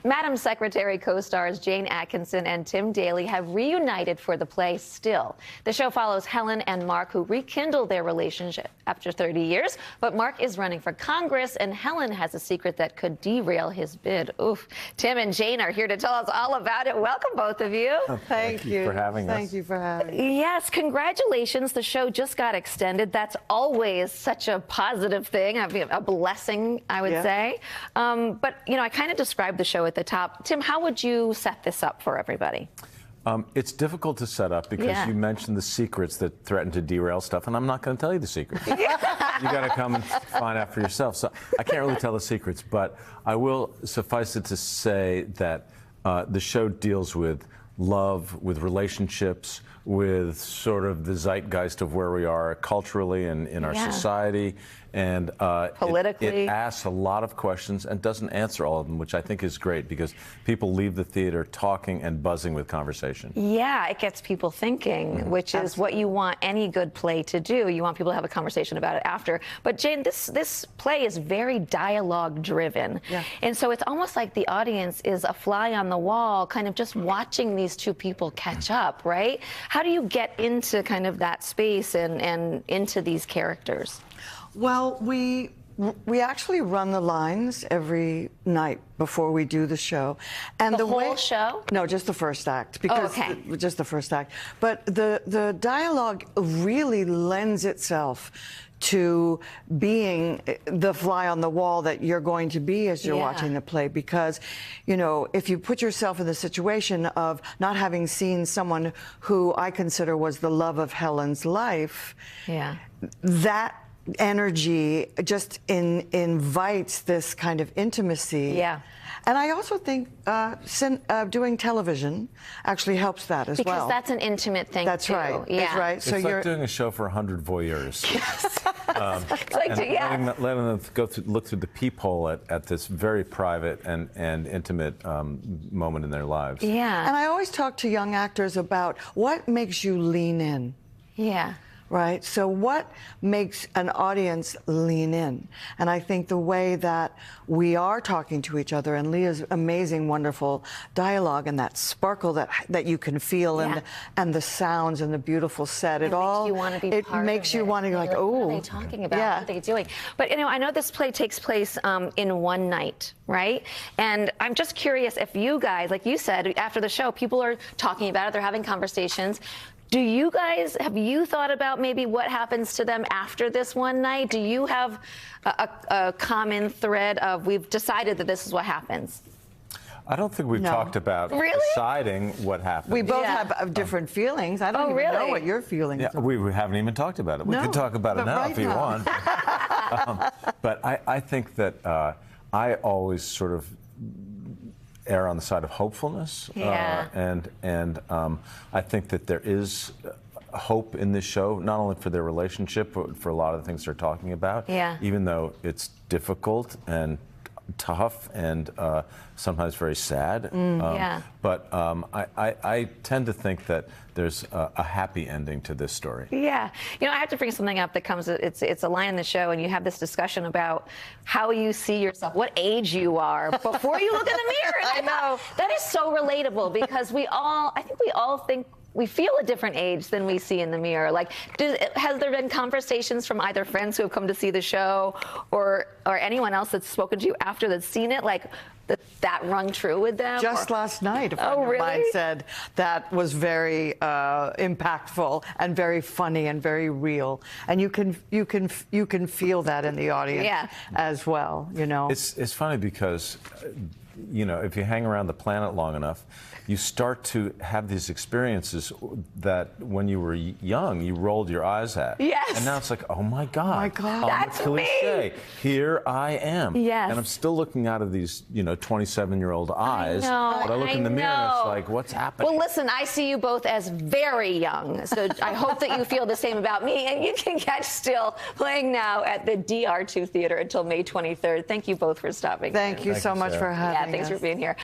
Madam Secretary co-stars Jayne Atkinson and Tim Daly have reunited for the play Still. The show follows Helen and Mark, who rekindle their relationship after 30 years. But Mark is running for Congress, and Helen has a secret that could derail his bid. Oof. Tim and Jayne are here to tell us all about it. Welcome, both of you. Oh, thank you for having us. Thank you for having me. Yes, congratulations. The show just got extended. That's always such a positive thing, a blessing, I would say. But, you know, I kind of described the show at the top. Tim, how would you set this up for everybody? It's difficult to set up because you mentioned the secrets that threaten to derail stuff, and I'm not going to tell you the secrets. You got to come and find out for yourself. So I can't really tell the secrets, but I will suffice it to say that the show deals with love, with relationships, with sort of the zeitgeist of where we are culturally and in our society. And politically. It asks a lot of questions and doesn't answer all of them, which I think is great because people leave the theater talking and buzzing with conversation. Yeah, it gets people thinking, which is what you want any good play to do. You want people to have a conversation about it after. But Jayne, this play is very dialogue driven. And so it's almost like the audience is a fly on the wall, kind of just watching these two people catch up, right? How do you get into kind of that space and into these characters? Well, we actually run the lines every night before we do the show. And the whole show? No, just the first act. Because just the first act. But the dialogue really lends itself to being the fly on the wall that you're going to be as you're watching the play, because, you know, if you put yourself in the situation of not having seen someone who I consider was the love of Helen's life, that energy just invites this kind of intimacy. And I also think doing television actually helps that as well. Because that's an intimate thing, That's too. right. That's right. It's like doing a show for 100 voyeurs. Letting them look through the peephole at this very private and intimate moment in their lives. And I always talk to young actors about what makes you lean in. Right? So what makes an audience lean in? And I think the way that we are talking to each other, and Leah's amazing, wonderful dialogue, and that sparkle that you can feel, and the sounds and the beautiful set, it all makes you want to be part of you want to like, oh, what are they talking about? What are they doing? But you know, I know this play takes place in one night, right? And I'm just curious if you guys, like you said, after the show, people are talking about it, they're having conversations. Do you guys, have you thought about maybe what happens to them after this one night? Do you have a common thread of, we've decided that this is what happens? I don't think we've talked about deciding what happens. We both have different feelings. I don't even know what your feelings are. We haven't even talked about it. We could talk about it now if you want. But I think that I always sort of err on the side of hopefulness, and I think that there is hope in this show, not only for their relationship, but for a lot of the things they're talking about. Even though it's difficult and tough and sometimes very sad. But I tend to think that there's a happy ending to this story. You know, I have to bring something up that comes, it's a line in the show, and you have this discussion about how you see yourself, what age you are before you look in the mirror. And I know that is so relatable, because I think we all think we feel a different age than we see in the mirror. Like, has there been conversations from either friends who have come to see the show or anyone else that's spoken to you after that's seen it, like that rung true with them? Just last night, a friend of mine said that was very impactful and very funny and very real. And you can feel that in the audience as well. You know, it's funny because, you know, if you hang around the planet long enough, you start to have these experiences that when you were young, you rolled your eyes at. And now it's like, oh my God, that's cliche. Here I am. And I'm still looking out of these, you know, 27-year-old eyes. But I look in the mirror and it's like, what's happening? Well, listen, I see you both as very young, so I hope that you feel the same about me. And you can catch Still playing now at the DR2 Theater until May 23rd. Thank you both for stopping. Thank you so much for having us. Thanks for being here.